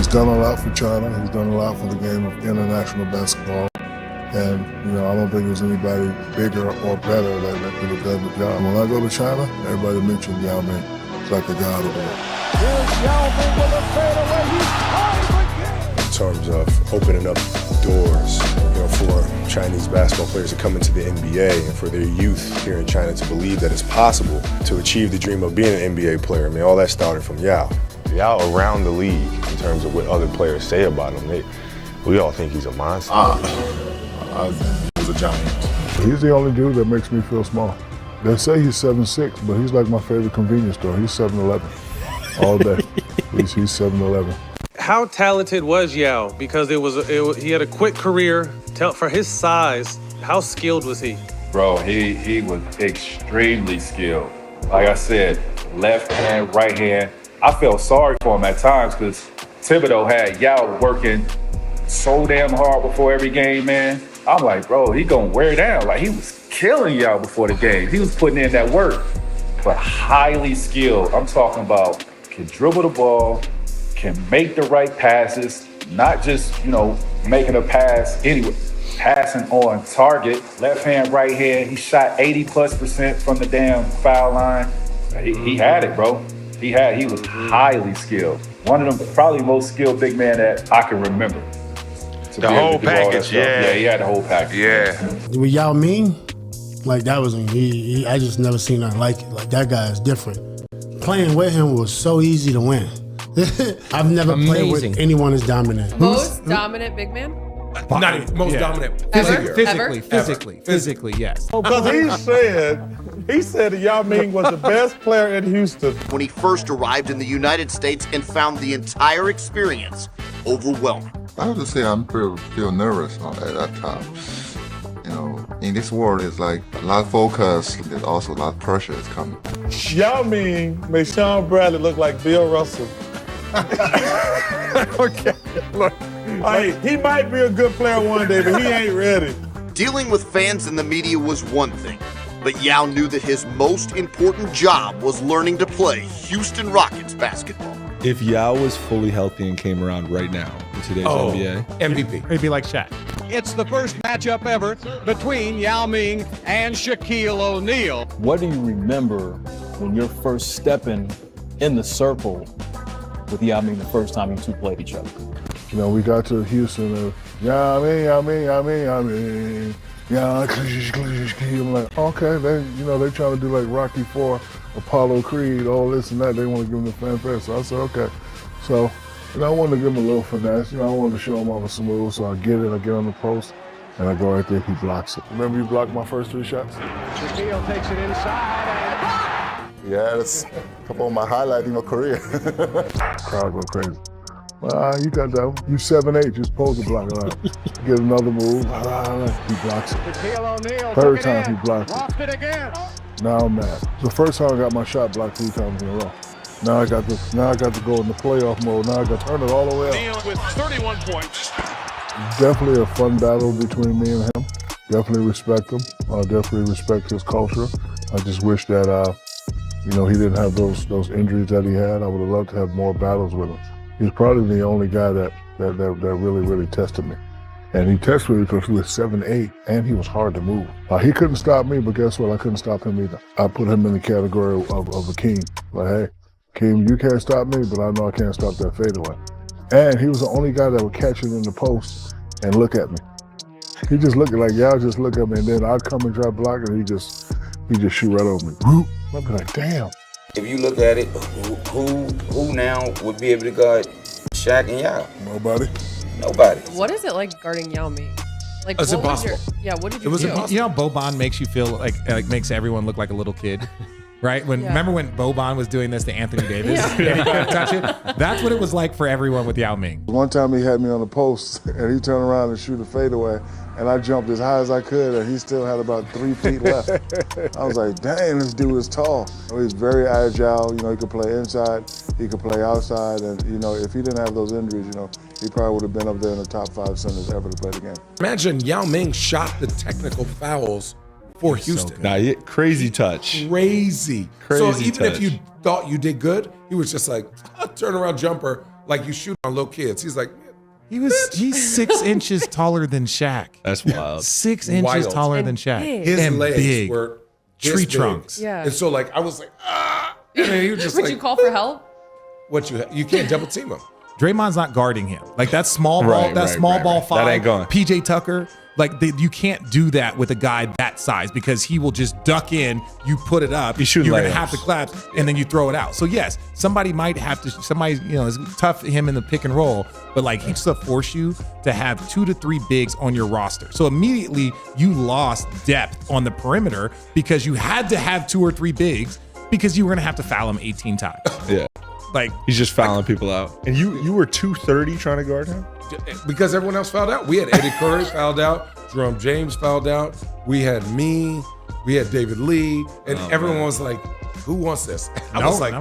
He's done a lot for China. He's done a lot for the game of international basketball. And, I don't think there's anybody bigger or better that could have done the job. When I go to China, everybody mentions Yao Ming. It's like the god of the world. Here's Yao Ming with a fadeaway. He's high again. In terms of opening up doors, for Chinese basketball players to come into the NBA and for their youth here in China to believe that it's possible to achieve the dream of being an NBA player. I mean, all that started from Yao. Yao around the league in terms of what other players say about him. We all think he's a monster. He's a giant. He's the only dude that makes me feel small. They say he's 7'6", but he's like my favorite convenience store. He's 7'11", all day. He's 7'11". How talented was Yao? Because he had a quick career. For his size, how skilled was he? Bro, he was extremely skilled. Like I said, left hand, right hand. I felt sorry for him at times because Thibodeau had Yao working so damn hard before every game, man. I'm like, bro, he gonna wear down. Like, he was killing Yao before the game. He was putting in that work, but highly skilled. I'm talking about can dribble the ball, can make the right passes, not just, making a pass anyway. Passing on target, left hand, right hand. He shot 80+% from the damn foul line. He had it, bro. He was highly skilled. One of them, probably most skilled big man that I can remember. The whole package, yeah. Yeah, he had the whole package. Yeah. With Yao Ming, like that was I just never seen nothing like it. Like that guy is different. Playing with him was so easy to win. I've never played with anyone as dominant. Most dominant big man? Not even most dominant. Physically, yes. Because he said that Yao Ming was the best player in Houston. When he first arrived in the United States and found the entire experience overwhelming. I have to say I'm feel nervous at that time. In this world, it's like a lot of focus, there's also a lot of pressure is coming. Yao Ming made Sean Bradley look like Bill Russell. Okay, look. He might be a good player one day, but he ain't ready. Dealing with fans and the media was one thing, but Yao knew that his most important job was learning to play Houston Rockets basketball. If Yao was fully healthy and came around right now in today's NBA, MVP. He'd be like Shaq. It's the first matchup ever between Yao Ming and Shaquille O'Neal. What do you remember when you're first stepping in the circle with Yao Ming the first time you two played each other? We got to Houston and Yao Ming. I'm like, okay, they trying to do like Rocky IV, Apollo Creed, all this and that. They want to give him the fanfare. So I said, okay. So, I wanted to give him a little finesse. I wanted to show him I was smooth. So I get on the post, and I go right there. He blocks it. Remember you blocked my first 3 shots? Shaquille takes it inside and Yeah, that's a couple of my highlights in my career. Crowd go crazy. You got that one. You 7'8", you're supposed to block it. Get another move. He blocks it. Shaquille O'Neal Third time he blocked it. lost it again. Now I'm mad. The first time I got my shot blocked 3 times in a row. Now I got to go in the playoff mode. Now I got to turn it all the way up. O'Neal with 31 points. Definitely a fun battle between me and him. Definitely respect him. Definitely respect his culture. I just wish that he didn't have those injuries that he had. I would have loved to have more battles with him. He's probably the only guy that really tested me. And he tested me because he was 7'8", and he was hard to move. He couldn't stop me, but guess what? I couldn't stop him either. I put him in the category of Akeem. Like, hey, Akeem, you can't stop me, but I know I can't stop that fadeaway. And he was the only guy that would catch it in the post and look at me. He just looked like, y'all just look at me, and then I'd come and try to block it, and he just shoot right over me. I'd be like, damn. If you look at it, who now would be able to guard Shaq and Yao? Nobody. What is it like guarding Yao Ming? Like, It's impossible. What did you It was do? impossible. How Boban makes you feel like makes everyone look like a little kid, right? Remember when Boban was doing this to Anthony Davis and he couldn't touch it? That's what it was like for everyone with Yao Ming. One time he had me on the post, and he turned around and shoot a fadeaway, and I jumped as high as I could, and he still had about 3 feet left. I was like, dang, this dude is tall. He's very agile. He could play inside, he could play outside, and if he didn't have those injuries, he probably would have been up there in the top 5 centers ever to play the game. Imagine Yao Ming shot the technical fouls for Houston. Crazy touch. Crazy. So even touch. if you thought you did good, he was just like a turnaround jumper like you shoot on little kids. He's like, he's 6 inches taller than Shaq. That's wild. 6 inches taller than Shaq. His and legs big. were Tree this big. trunks. Yeah. And so like I was like, and then he was just Would like, you call for help? what you can't double team him. Draymond's not guarding him. Like that small ball, Right, that right, small right, ball right. five. That ain't going. PJ Tucker, like you can't do that with a guy that size because he will just duck in. You put it up. He's shooting You're gonna layups. have to collapse, and then you throw it out. So yes, somebody might have to. Somebody, it's tough for him in the pick and roll, but like he just force you to have 2 to 3 bigs on your roster. So immediately you lost depth on the perimeter because you had to have 2 or 3 bigs because you were gonna have to foul him 18 times. Yeah. Like he's just fouling people out. And you were 230 trying to guard him? Because everyone else fouled out. We had Eddie Curry fouled out. Jerome James fouled out. We had me. We had David Lee. And everyone was like, who wants this? I was like,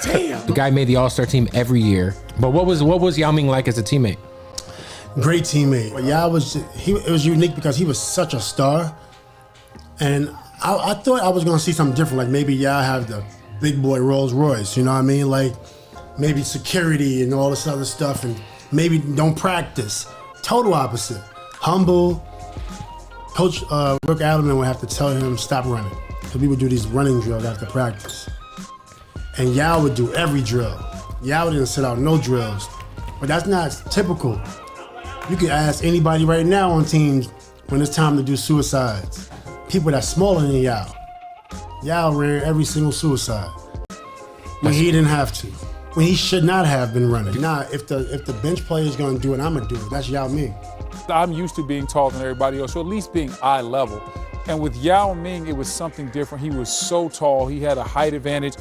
damn. The guy made the All-Star team every year. But what was Yao Ming like as a teammate? Great teammate. Yao it was unique because he was such a star. And I thought I was going to see something different. Like maybe Yao have the big boy Rolls Royce, you know what I mean? Like maybe security and all this other stuff, and maybe don't practice. Total opposite. Humble. Coach Rick Adelman would have to tell him stop running. So we would do these running drills after practice. And Yao would do every drill. Yao didn't sit out no drills. But that's not typical. You can ask anybody right now on teams when it's time to do suicides. People that's smaller than Yao. Yao ran every single suicide when he didn't have to, when he should not have been running. Nah, if the bench player is gonna do it, I'm gonna do it. That's Yao Ming. I'm used to being taller than everybody else, or at least being eye level. And with Yao Ming, it was something different. He was so tall, he had a height advantage.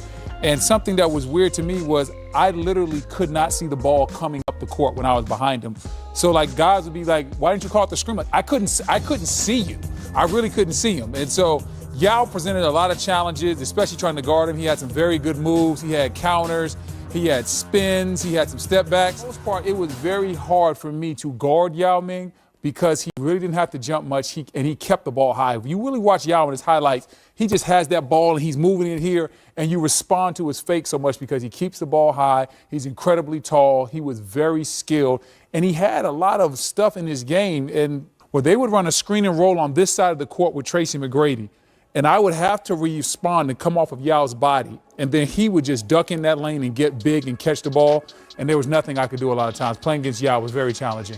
And something that was weird to me was I literally could not see the ball coming up the court when I was behind him. So like guys would be like, why didn't you call it the screen? Like, I couldn't see you. I really couldn't see him. And so Yao presented a lot of challenges, especially trying to guard him. He had some very good moves. He had counters. He had spins. He had some step backs. For the most part, it was very hard for me to guard Yao Ming because he really didn't have to jump much, and he kept the ball high. If you really watch Yao in his highlights, he just has that ball and he's moving it here, and you respond to his fake so much because he keeps the ball high. He's incredibly tall. He was very skilled, and he had a lot of stuff in his game. And where they would run a screen and roll on this side of the court with Tracy McGrady, and I would have to respond and come off of Yao's body, and then he would just duck in that lane and get big and catch the ball, and there was nothing I could do a lot of times. Playing against Yao was very challenging.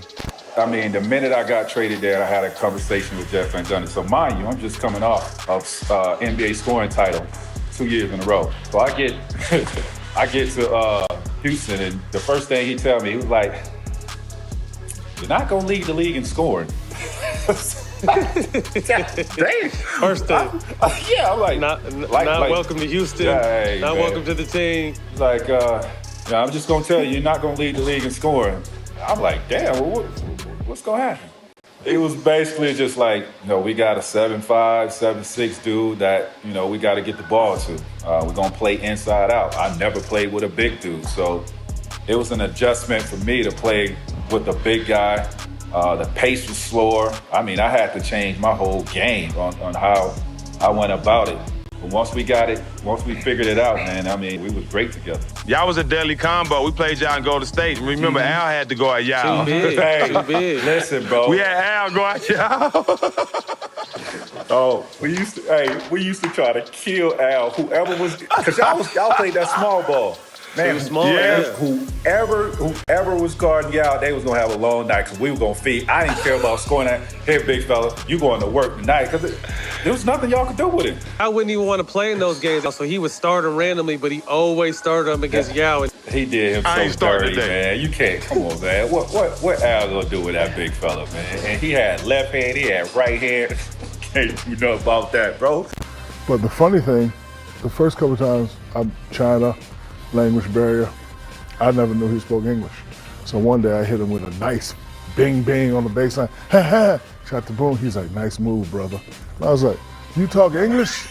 I mean, the minute I got traded there, I had a conversation with Jeff Van Gundy. So mind you, I'm just coming off of NBA scoring title 2 years in a row. So I get to Houston, and the first thing he tell me, he was like, "You're not gonna lead the league in scoring." Dang. First thing. Yeah, I'm like, not welcome to Houston. Hey, not man. welcome to the team. Like, I'm just gonna tell you, you're not gonna lead the league in scoring. I'm like, damn, well, what's gonna happen? It was basically just like, we got a 7'5", 7'6" dude that, we got to get the ball to. We're gonna play inside out. I never played with a big dude, so it was an adjustment for me to play with a big guy. The pace was slower. I mean, I had to change my whole game on how I went about it. But once we figured it out, man, I mean, we was great together. Y'all was a deadly combo. We played y'all in Golden State. Remember, Al had to go at y'all. Too big. Hey, Too big. Listen, bro. We had Al go at y'all. Oh, we used to try to kill Al, whoever was, because y'all played that small ball. Man, small, whoever was guarding y'all, they was gonna have a long night because we were gonna feed. I didn't care about scoring that. Hey, big fella, you going to work tonight? Because there was nothing y'all could do with it. I wouldn't even want to play in those games. So he would start him randomly, but he always started him against Yao. He did him I ain't so starting dirty, today. man. You can't. Come on, man. What Al gonna do with that big fella, man? And he had left hand, he had right hand. Can't do nothing about that, bro. But the funny thing, the first couple times, China, language barrier, I never knew he spoke English. So one day I hit him with a nice bing bing on the baseline. Ha ha! Shot the boom. He's like, "Nice move, brother." And I was like, "You talk English?"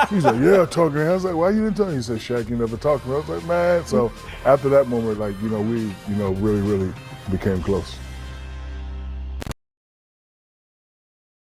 He's like, "Yeah, I talk English." I was like, "Why you didn't tell me?" He said, "Shaq, you never talked to me." I was like, "Man." So after that moment, we really, really became close.